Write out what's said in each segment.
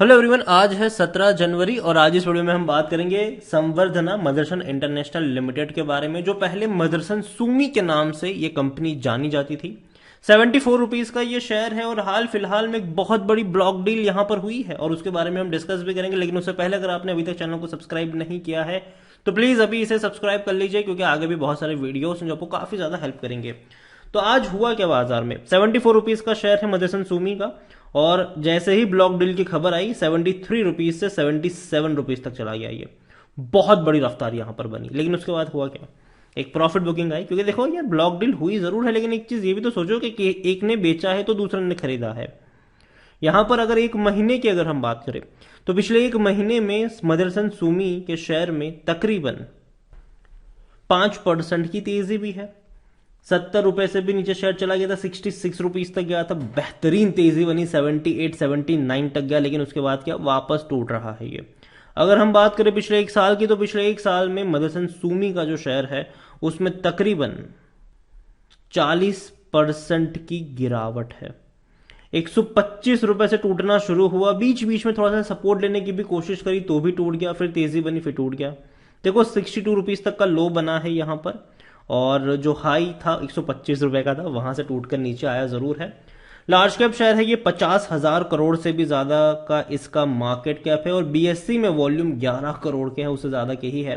Hello everyone, आज है 17 जनवरी और आज इस वीडियो में हम बात करेंगे संवर्धना मदरसन इंटरनेशनल लिमिटेड के बारे में, जो पहले मदरसन सुमी के नाम से ये कंपनी जानी जाती थी। 74 रुपीज का ये शेयर है और हाल फिलहाल में एक बहुत बड़ी ब्लॉक डील यहां पर हुई है और उसके बारे में हम डिस्कस भी करेंगे। लेकिन उससे पहले अगर आपने अभी तक चैनल को सब्सक्राइब नहीं किया है तो प्लीज अभी इसे सब्सक्राइब कर लीजिए, क्योंकि आगे भी बहुत सारे वीडियोस हैं जो आपको काफी ज्यादा हेल्प करेंगे। तो आज हुआ क्या बाजार में, 74 रुपीज का शेयर है मदरसन सुमी का, और जैसे ही ब्लॉक डील की खबर आई 73 रुपीज से 77 रुपीज तक चला गया। ये बहुत बड़ी रफ्तार यहां पर बनी। लेकिन उसके बाद हुआ क्या, एक प्रॉफिट बुकिंग आई, क्योंकि देखो यार ब्लॉक डील हुई जरूर है, लेकिन एक चीज ये भी तो सोचो कि एक ने बेचा है तो दूसरे ने खरीदा है। यहां पर अगर एक महीने की अगर हम बात करें तो पिछले एक महीने में मदरसन सुमी के शेयर में तकरीबन 5% की तेजी भी है। 70 रुपए से भी नीचे शेयर चला गया था, 66 रुपीज तक गया था, बेहतरीन तेजी बनी, 78 79 तक गया। लेकिन उसके बाद क्या, वापस टूट रहा है ये। अगर हम बात करें पिछले एक साल की, तो पिछले एक साल में मदरसन सुमी का जो शेयर है उसमें तकरीबन 40% की गिरावट है। 125 रुपए से टूटना शुरू हुआ, बीच बीच में थोड़ा सा सपोर्ट लेने की भी कोशिश करी तो भी टूट गया, फिर तेजी बनी फिर टूट गया। देखो 62 रुपीज तक का लो बना है यहां पर, और जो हाई था 125 रुपए का था, वहां से टूटकर नीचे आया जरूर है। लार्ज कैप शेयर है ये, 50,000 करोड़ से भी ज्यादा का इसका मार्केट कैप है, और बीएससी में वॉल्यूम 11 करोड़ के है, उससे ज्यादा के ही है।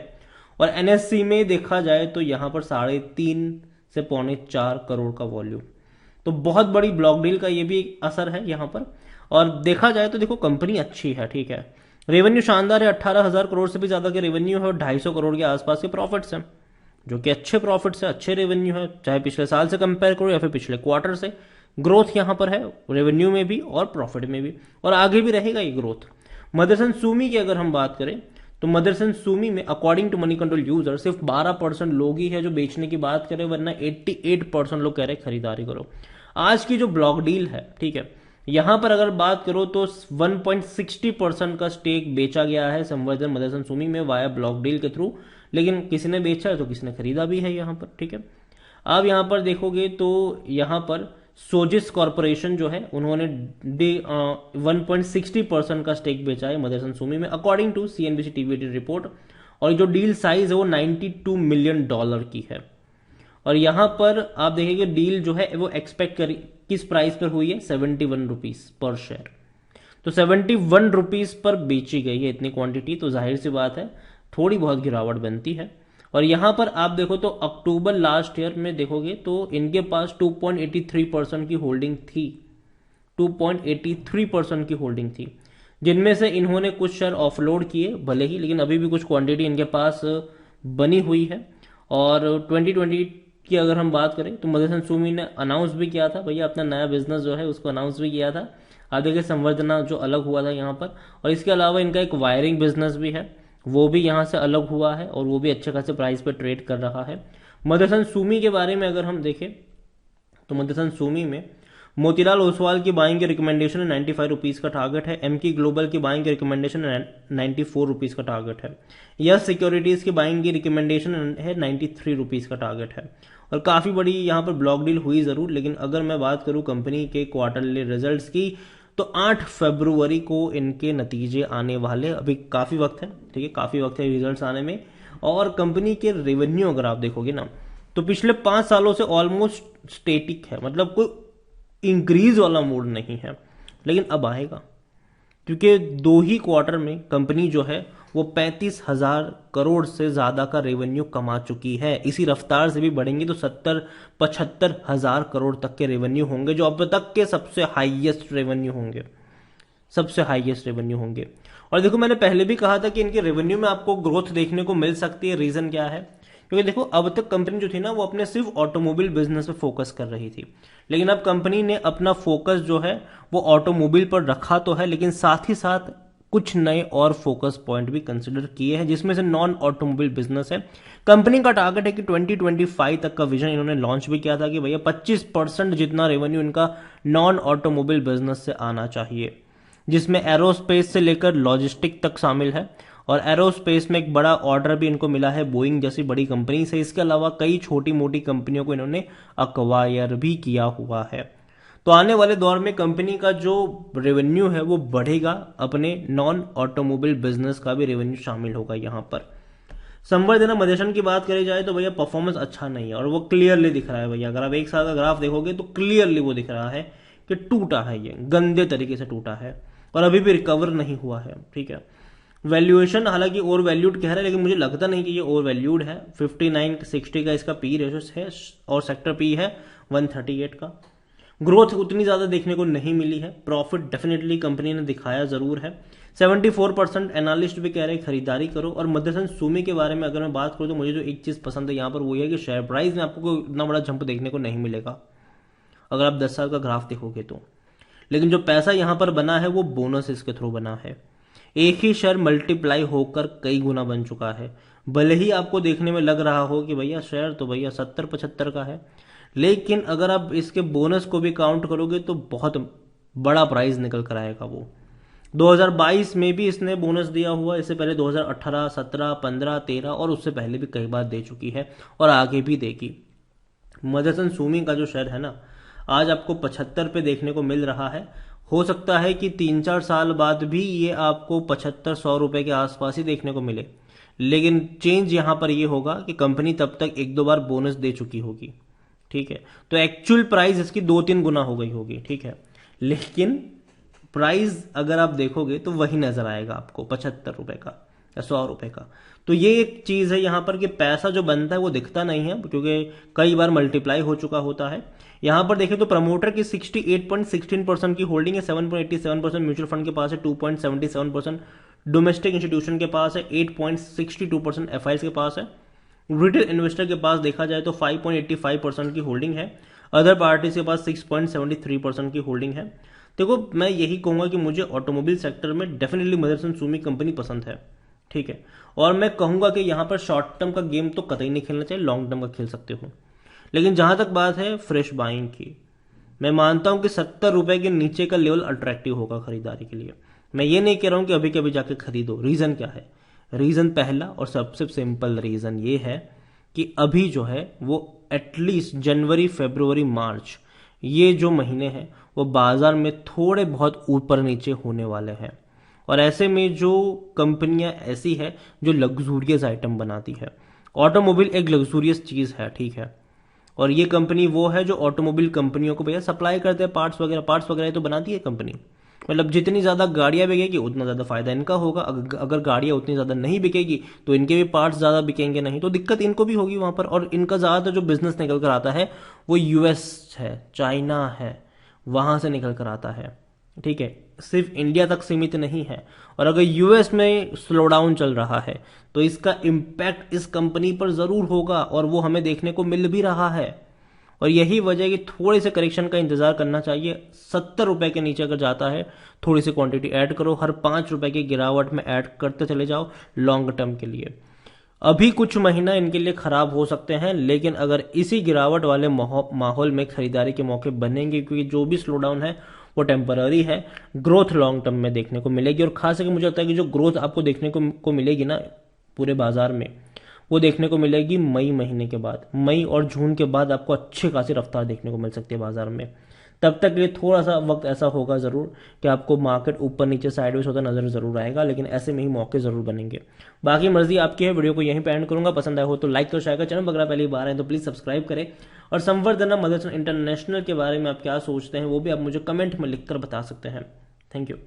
और एनएससी में देखा जाए तो यहां पर 3.5 से 4.25 करोड़ का वॉल्यूम। तो बहुत बड़ी ब्लॉक डील का ये भी असर है यहां पर। और देखा जाए तो देखो कंपनी अच्छी है, ठीक है, रेवेन्यू शानदार है, 18,000 करोड़ से भी ज्यादा के रेवेन्यू है और 250 करोड़ के आसपास के प्रॉफिट्स हैं, जो कि अच्छे प्रॉफिट्स है, अच्छे रेवेन्यू है, चाहे पिछले साल से कंपेयर करो या फिर पिछले क्वार्टर से। ग्रोथ यहां पर है रेवेन्यू में भी और प्रॉफिट में भी, और आगे भी रहेगा ये ग्रोथ। मदरसन सुमी की अगर हम बात करें तो मदरसन सुमी में according to Moneycontrol user सिर्फ 12% लोग ही है जो बेचने की बात करें, वरना 88% लोग कह रहे खरीदारी करो। आज की जो ब्लॉक डील है, ठीक है, यहां पर अगर बात करो तो 1.60% का स्टेक बेचा गया है संवर्धन मदरसन सुमी में वाया ब्लॉक डील के थ्रू। लेकिन किसी ने बेचा है तो किसी ने खरीदा भी है यहां पर, ठीक है। अब यहां पर देखोगे तो यहां पर सोजिस कॉर्पोरेशन जो है उन्होंने 1.60% का स्टेक बेचा है मदरसन सुमी में, according to CNBC TV report. और जो डील साइज है वो $92 मिलियन की है। और यहां पर आप देखेंगे डील जो है वो एक्सपेक्ट करी किस प्राइस पर हुई है, 71 रुपीज पर शेयर। तो 71 रुपीज पर बेची गई है इतनी क्वांटिटी, तो जाहिर सी बात है थोड़ी बहुत गिरावट बनती है। और यहां पर आप देखो तो अक्टूबर लास्ट ईयर में देखोगे तो इनके पास 2.83% की होल्डिंग थी, 2.83% की होल्डिंग थी, जिनमें से इन्होंने कुछ शेयर ऑफलोड किए भले ही, लेकिन अभी भी कुछ क्वांटिटी इनके पास बनी हुई है। और 2020 की अगर हम बात करें तो मदरसन सुमी ने अनाउंस भी किया था भैया अपना नया बिजनेस जो है उसको अनाउंस भी किया था। आप देखिए संवर्धना जो अलग हुआ था यहाँ पर, और इसके अलावा इनका एक वायरिंग बिजनेस भी है, वो भी यहाँ से अलग हुआ है और वो भी अच्छे खासे प्राइस पे ट्रेड कर रहा है। मदरसन सुमी के बारे में अगर हम देखें तो मदरसन सुमी में मोतीलाल ओसवाल की बाइंग की रिकमेंडेशन है, 95 रुपीज का टारगेट है। एम की ग्लोबल की बाइंग की रिकमेंडेशन है, 94 रुपीज का टारगेट है। यस सिक्योरिटीज की बाइंग की रिकमेंडेशन है, 93 रुपीज का टारगेट है। और काफी बड़ी यहाँ पर ब्लॉक डील हुई जरूर, लेकिन अगर मैं बात करूं कंपनी के क्वार्टरली रिजल्ट्स की तो 8 फरवरी को इनके नतीजे आने वाले, अभी काफी वक्त है, ठीक है, काफी वक्त है रिजल्ट्स आने में। और कंपनी के रेवेन्यू अगर आप देखोगे ना तो पिछले 5 सालों से ऑलमोस्ट स्टेटिक है, मतलब कोई इंक्रीज वाला मूड नहीं है। लेकिन अब आएगा, क्योंकि 2 ही क्वार्टर में कंपनी जो है वो 35,000 करोड़ से ज्यादा का रेवेन्यू कमा चुकी है। इसी रफ्तार से भी बढ़ेंगे तो 70-75,000 करोड़ तक के रेवेन्यू होंगे, जो अब तक के सबसे हाईएस्ट रेवेन्यू होंगे, सबसे हाईएस्ट रेवेन्यू होंगे। और देखो मैंने पहले भी कहा था कि इनके रेवेन्यू में आपको ग्रोथ देखने को मिल सकती है। रीजन क्या है, क्योंकि देखो अब तक कंपनी जो थी ना वो अपने सिर्फ ऑटोमोबाइल बिजनेस पे फोकस कर रही थी, लेकिन अब कंपनी ने अपना फोकस जो है वो ऑटोमोबाइल पर रखा तो है, लेकिन साथ ही साथ कुछ नए और फोकस पॉइंट भी कंसिडर किए हैं, जिसमें से नॉन ऑटोमोबाइल बिजनेस है। कंपनी का टारगेट है कि 2025 तक का विजन इन्होंने लॉन्च भी किया था कि भैया 25% जितना रेवेन्यू इनका नॉन ऑटोमोबाइल बिजनेस से आना चाहिए, जिसमें एरोस्पेस से लेकर लॉजिस्टिक तक शामिल है। और एरोस्पेस में एक बड़ा ऑर्डर भी इनको मिला है बोइंग जैसी बड़ी कंपनी से। इसके अलावा कई छोटी मोटी कंपनियों को इन्होंने अक्वायर भी किया हुआ है। तो आने वाले दौर में कंपनी का जो रेवेन्यू है वो बढ़ेगा, अपने नॉन ऑटोमोबाइल बिजनेस का भी रेवेन्यू शामिल होगा यहाँ पर। संवर्धना मदरसन की बात करी जाए तो भैया परफॉर्मेंस अच्छा नहीं है और वो क्लियरली दिख रहा है भैया। अगर आप एक साल का ग्राफ देखोगे तो क्लियरली वो दिख रहा है कि टूटा है, ये गंदे तरीके से टूटा है और अभी भी रिकवर नहीं हुआ है। ठीक है, वैल्यूएशन हालांकि ओवर वैल्यूड कह रहा है, लेकिन मुझे लगता नहीं कि ये ओवर वैल्यूड है। 59-60 का इसका पी रेशो है और सेक्टर पी है 138 का। ग्रोथ उतनी ज्यादा देखने को नहीं मिली है। प्रॉफिट डेफिनेटली कंपनी ने दिखाया जरूर है। 74% एनालिस्ट भी कह रहे हैं खरीदारी करो। और मदरसन सुमी के बारे में अगर मैं बात करूं तो मुझे जो एक चीज पसंद है यहाँ पर वो ये है कि शेयर प्राइस में आपको कोई इतना बड़ा जंप देखने को नहीं मिलेगा अगर आप 10 साल का ग्राफ देखोगे तो। लेकिन जो पैसा यहाँ पर बना है वो बोनस के थ्रू बना है। एक ही शेयर मल्टीप्लाई होकर कई गुना बन चुका है। भले ही आपको देखने में लग रहा हो कि भैया शेयर तो भैया 70-75 का है, लेकिन अगर आप इसके बोनस को भी काउंट करोगे तो बहुत बड़ा प्राइस निकल कर आएगा वो। 2022 में भी इसने बोनस दिया हुआ, इससे पहले 2018, 17, 15, 13 और उससे पहले भी कई बार दे चुकी है और आगे भी देगी। मदरसन सुमी का जो शेयर है ना, आज आपको 75 पे देखने को मिल रहा है। हो सकता है कि 3-4 साल बाद भी ये आपको 75-100 रुपए के आसपास ही देखने को मिले, लेकिन चेंज यहां पर ये होगा कि कंपनी तब तक 1-2 बार बोनस दे चुकी होगी। ठीक है, तो एक्चुअल प्राइस इसकी 2-3 गुना हो गई होगी। ठीक है, लेकिन प्राइस अगर आप देखोगे तो वही नजर आएगा आपको 75 रुपए का या 100 रुपए का। तो ये एक चीज है यहाँ पर कि पैसा जो बनता है वो दिखता नहीं है, क्योंकि कई बार मल्टीप्लाई हो चुका होता है। यहां पर देखें तो प्रमोटर की 68.16% की होल्डिंग है, 7.87% म्यूचुअल फंड के पास है, 2.77% डोमेस्टिक इंस्टीट्यूशन के पास है, 8.62% एफआईज के पास है। रिटेल इन्वेस्टर के पास देखा जाए तो 5.85% की होल्डिंग है। अदर पार्टीज के पास 6.73% की होल्डिंग है। देखो, मैं यही कहूंगा कि मुझे ऑटोमोबाइल सेक्टर में डेफिनेटली मदरसन सुमी कंपनी पसंद है। ठीक है, और मैं कहूंगा कि यहां पर शॉर्ट टर्म का गेम तो कतई नहीं खेलना चाहिए, लॉन्ग टर्म का खेल सकते हो। लेकिन जहां तक बात है फ्रेश बाइंग की, मैं मानता हूं कि 70 रुपए के नीचे का लेवल अट्रैक्टिव होगा खरीदारी के लिए। मैं ये नहीं कह रहा हूं कि अभी के अभी जाके खरीदो। रीजन क्या है? रीजन पहला और सबसे सिंपल रीजन ये है कि अभी जो है वो एटलीस्ट जनवरी, फरवरी, मार्च, ये जो महीने हैं वो बाजार में थोड़े बहुत ऊपर नीचे होने वाले हैं। और ऐसे में जो कंपनियां ऐसी है जो लग्जूरियस आइटम बनाती है, ऑटोमोबाइल एक लग्जूरियस चीज है। ठीक है, और ये कंपनी वो है जो ऑटोमोबाइल कंपनियों को भैया सप्लाई करते हैं, पार्ट्स वगैरह तो बनाती है कंपनी। मतलब जितनी ज्यादा गाड़ियां बिकेगी उतना ज्यादा फायदा इनका होगा। अगर गाड़ियां उतनी ज्यादा नहीं बिकेगी तो इनके भी पार्ट्स ज्यादा बिकेंगे नहीं, तो दिक्कत इनको भी होगी वहां पर। और इनका ज्यादातर जो बिजनेस निकल कर आता है वो यूएस है, चाइना है, वहां से निकल कर आता है। ठीक है, सिर्फ इंडिया तक सीमित नहीं है। और अगर यूएस में स्लो डाउन चल रहा है तो इसका इम्पैक्ट इस कंपनी पर जरूर होगा, और वो हमें देखने को मिल भी रहा है। और यही वजह है कि थोड़े से करेक्शन का इंतजार करना चाहिए। 70 रुपए के नीचे अगर जाता है, थोड़ी सी क्वांटिटी ऐड करो, हर 5 रुपए की गिरावट में ऐड करते चले जाओ लॉन्ग टर्म के लिए। अभी कुछ महीना इनके लिए खराब हो सकते हैं, लेकिन अगर इसी गिरावट वाले माहौल में खरीदारी के मौके बनेंगे, क्योंकि जो भी स्लो डाउन है वो टेम्पररी है, ग्रोथ लॉन्ग टर्म में देखने को मिलेगी। और खास करके मुझे लगता है कि जो ग्रोथ आपको देखने को मिलेगी ना पूरे बाजार में, वो देखने को मिलेगी मई महीने के बाद। मई और जून के बाद आपको अच्छी खासी रफ्तार देखने को मिल सकती है बाजार में। तब तक ये थोड़ा सा वक्त ऐसा होगा जरूर कि आपको मार्केट ऊपर नीचे साइडवेज होता नजर जरूर आएगा, लेकिन ऐसे में ही मौके जरूर बनेंगे। बाकी मर्जी आपकी है। वीडियो को यहीं पे एंड करूंगा। पसंद आया हो तो लाइक और शेयर कर, चैनल अगर पहली बार है तो प्लीज सब्सक्राइब करें। और संवर्धना मदरसन इंटरनेशनल के बारे में आप क्या सोचते हैं वो भी आप मुझे कमेंट में लिखकर बता सकते हैं। Thank you.